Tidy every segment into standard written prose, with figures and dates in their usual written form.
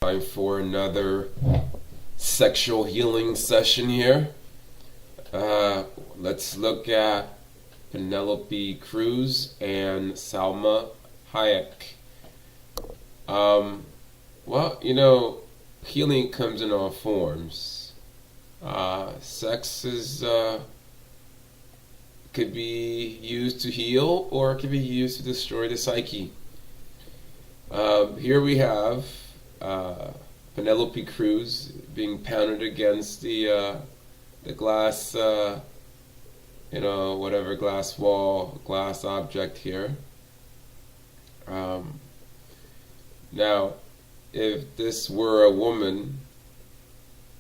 Time for another sexual healing session here. Let's look at Penelope Cruz and Salma Hayek. Well, healing comes in all forms. Sex could be used to heal, or it could be used to destroy the psyche. Here we have Penelope Cruz being pounded against the glass, whatever glass wall, glass object here. Now, if this were a woman,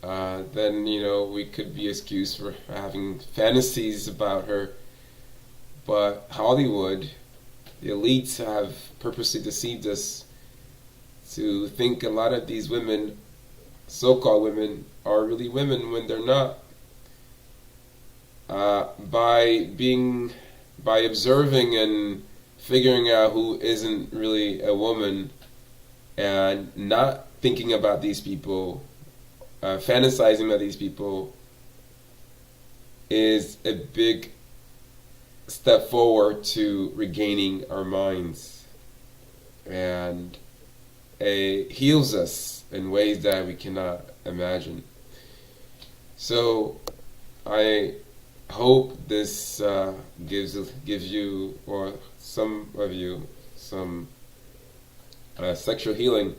then we could be excused for having fantasies about her. But Hollywood, the elites, have purposely deceived us to think a lot of these women, so-called women, are really women when they're not. By observing and figuring out who isn't really a woman, and not thinking about these people, fantasizing about these people, is a big step forward to regaining our minds, and it heals us in ways that we cannot imagine. So I hope this gives you, or some of you, some sexual healing,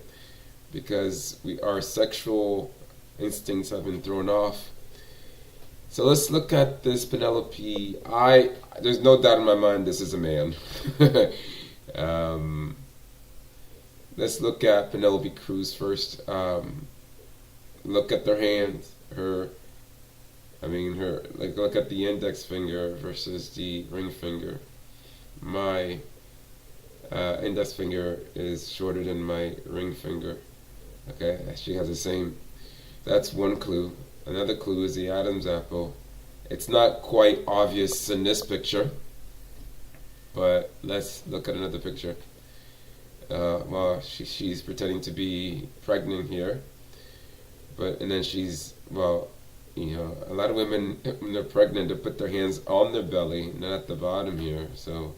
because our sexual instincts have been thrown off. So let's look at this Penelope. There's no doubt in my mind this is a man. Let's look at Penelope Cruz first. Look at their hands. Look at the index finger versus the ring finger. My index finger is shorter than my ring finger. Okay, she has the same. That's one clue. Another clue is the Adam's apple. It's not quite obvious in this picture, but let's look at another picture. She's pretending to be pregnant here, and then she's, a lot of women, when they're pregnant, they put their hands on their belly, not at the bottom here. So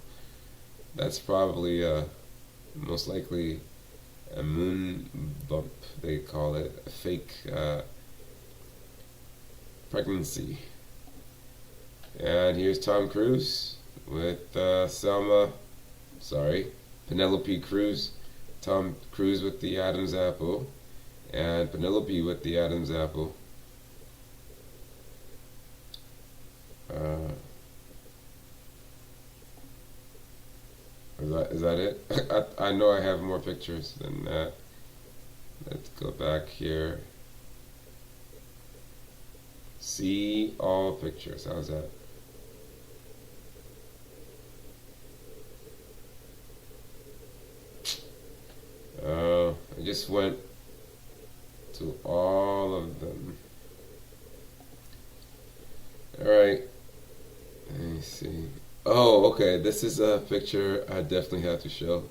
that's probably most likely a moon bump, they call it, a fake pregnancy. And here's Tom Cruise with Penelope Cruz. Tom Cruise with the Adam's apple, and Penelope with the Adam's apple. Is that it? I know I have more pictures than that. Let's go back here. See all pictures. How's that? I just went to all of them. Alright. Let me see. Oh, okay. This is a picture I definitely have to show.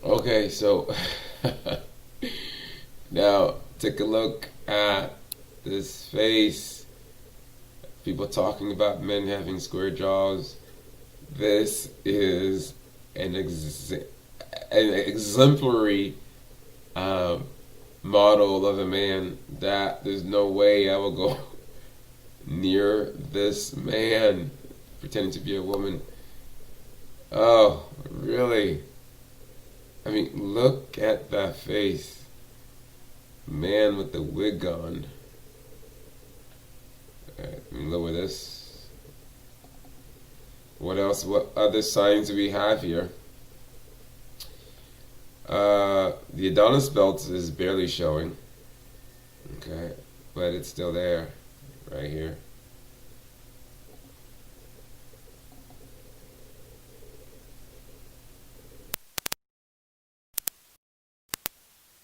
Okay, so now take a look at this face. People talking about men having square jaws. This is an exemplary model of a man that there's no way I will go near this man pretending to be a woman. Oh, really? I mean, look at that face. Man with the wig on. Alright, let me lower this. What else? What other signs do we have here? The Adonis belt is barely showing. Okay, but it's still there, right here.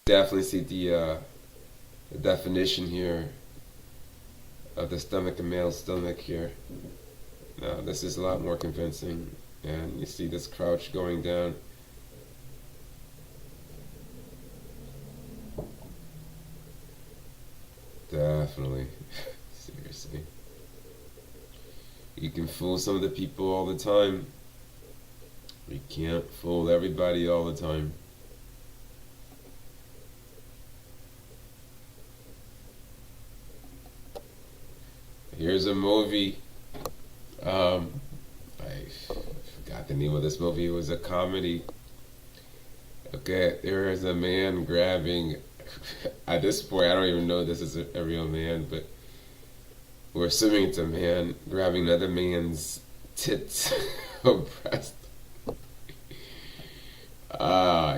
Definitely see the definition here of the stomach, the male stomach here. Now this is a lot more convincing. And you see this crouch going down. Definitely. Seriously. You can fool some of the people all the time. You can't fool everybody all the time. Here's a movie. I forgot the name of this movie. It was a comedy. Okay, there is a man grabbing. At this point, I don't even know this is a real man, but we're assuming it's a man grabbing another man's tits or breast.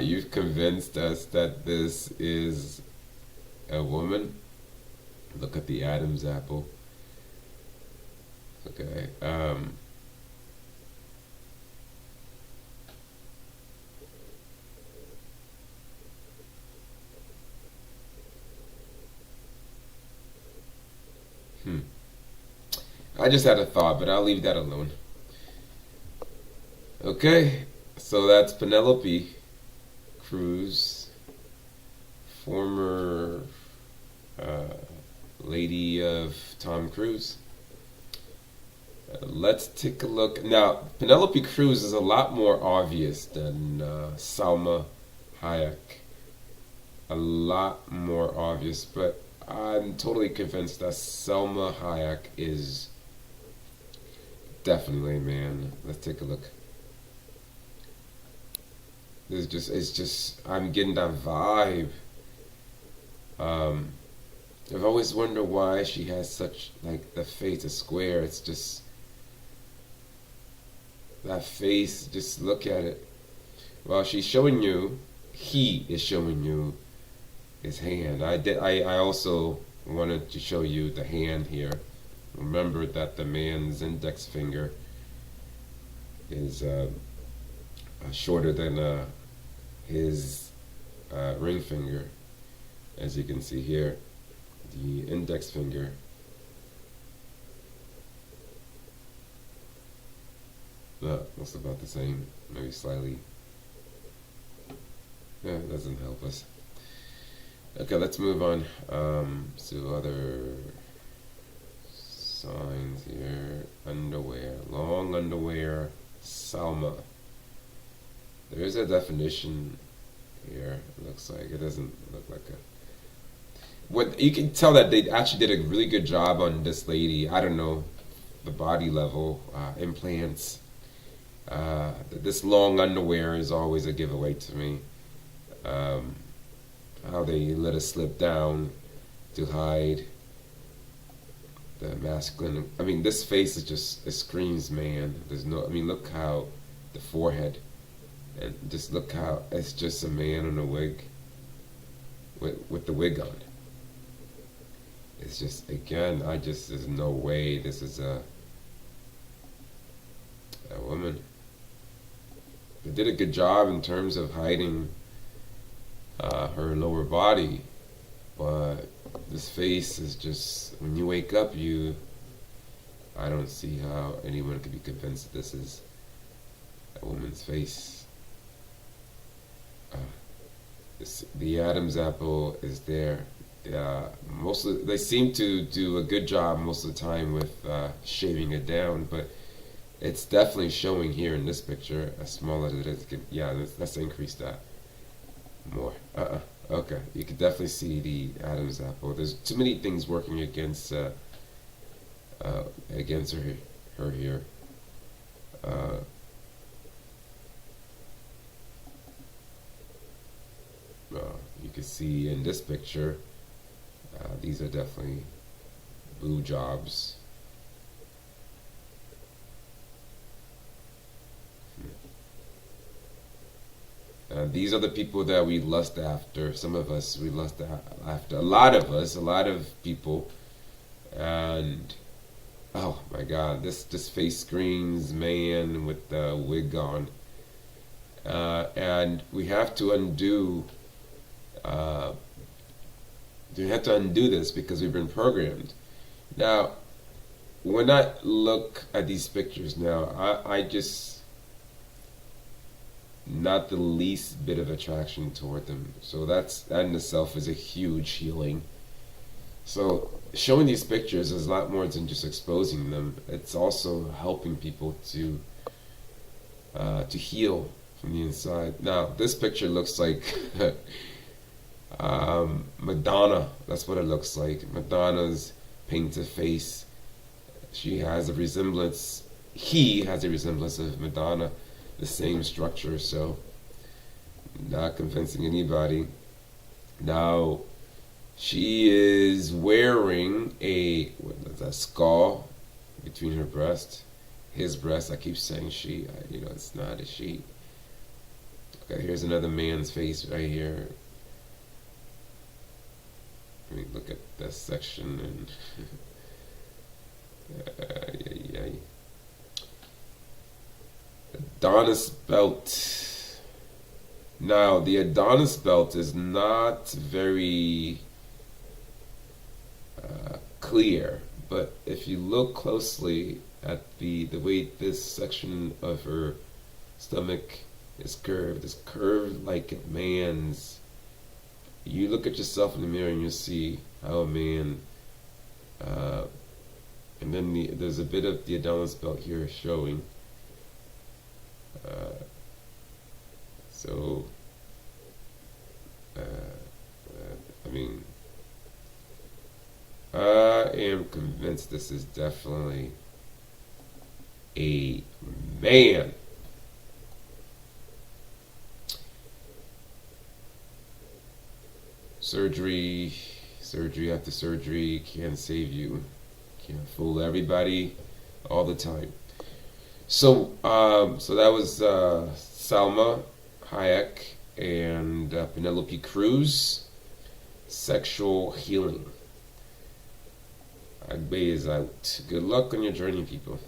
You've convinced us that this is a woman. Look at the Adam's apple. Okay. I just had a thought, but I'll leave that alone. Okay, so that's Penelope Cruz, former uh, lady of Tom Cruise. Let's take a look. Now, Penelope Cruz is a lot more obvious than Salma Hayek. A lot more obvious, but I'm totally convinced that Salma Hayek is definitely a man. Let's take a look. It's just, I'm getting that vibe. I've always wondered why she has such, like, the face is square. It's just, that face, just look at it. Well, she's showing you, he is showing you his hand. I also wanted to show you the hand here. Remember that the man's index finger is shorter than his ring finger, as you can see here. The index finger looks about the same, maybe slightly. Yeah, it doesn't help us. Okay, let's move on to other signs here. Underwear, long underwear, Salma. There's a definition here. It looks like it doesn't look like a. What you can tell that they actually did a really good job on this lady. I don't know the body level, implants. This long underwear is always a giveaway to me. How they let us slip down to hide the masculine. I mean, this face is just, it screams man. There's no, I mean, look how the forehead, and just look how it's just a man in a wig with the wig on. It's just, again, there's no way this is a woman. They did a good job in terms of hiding her lower body, but this face is just, when you wake up, I don't see how anyone could be convinced this is a woman's face. The Adam's apple is there. They seem to do a good job most of the time with shaving it down, but it's definitely showing here in this picture. As small as it is, yeah, let's increase that more. Okay, you can definitely see the Adam's apple. There's too many things working against her here. You can see in this picture, these are definitely boob jobs. These are the people that we lust after. Some of us, we lust after. A lot of us, a lot of people. And, oh my God, this face screams man with the wig on. And we have to undo, this because we've been programmed. Now, when I look at these pictures now, I just, not the least bit of attraction toward them. So that in itself is a huge healing. So showing these pictures is a lot more than just exposing them. It's also helping people to heal from the inside. Now this picture looks like Madonna. That's what it looks like. Madonna's painted face. She has a resemblance. He has a resemblance of Madonna, the same structure. So, not convincing anybody. Now, she is wearing a skull between her breast, his breast. I keep saying she. It's not a she. Okay, here's another man's face right here. I mean, look at this section and. Adonis belt. Now, the Adonis belt is not very clear, but if you look closely at the way this section of her stomach is curved like a man's. You look at yourself in the mirror and you see how a man. And then there's a bit of the Adonis belt here showing. I am convinced this is definitely a man. Surgery after surgery can't save you. Can't fool everybody all the time. So that was Salma, Hayek, and Penelope Cruz. Sexual healing. Agbe is out. Good luck on your journey, people.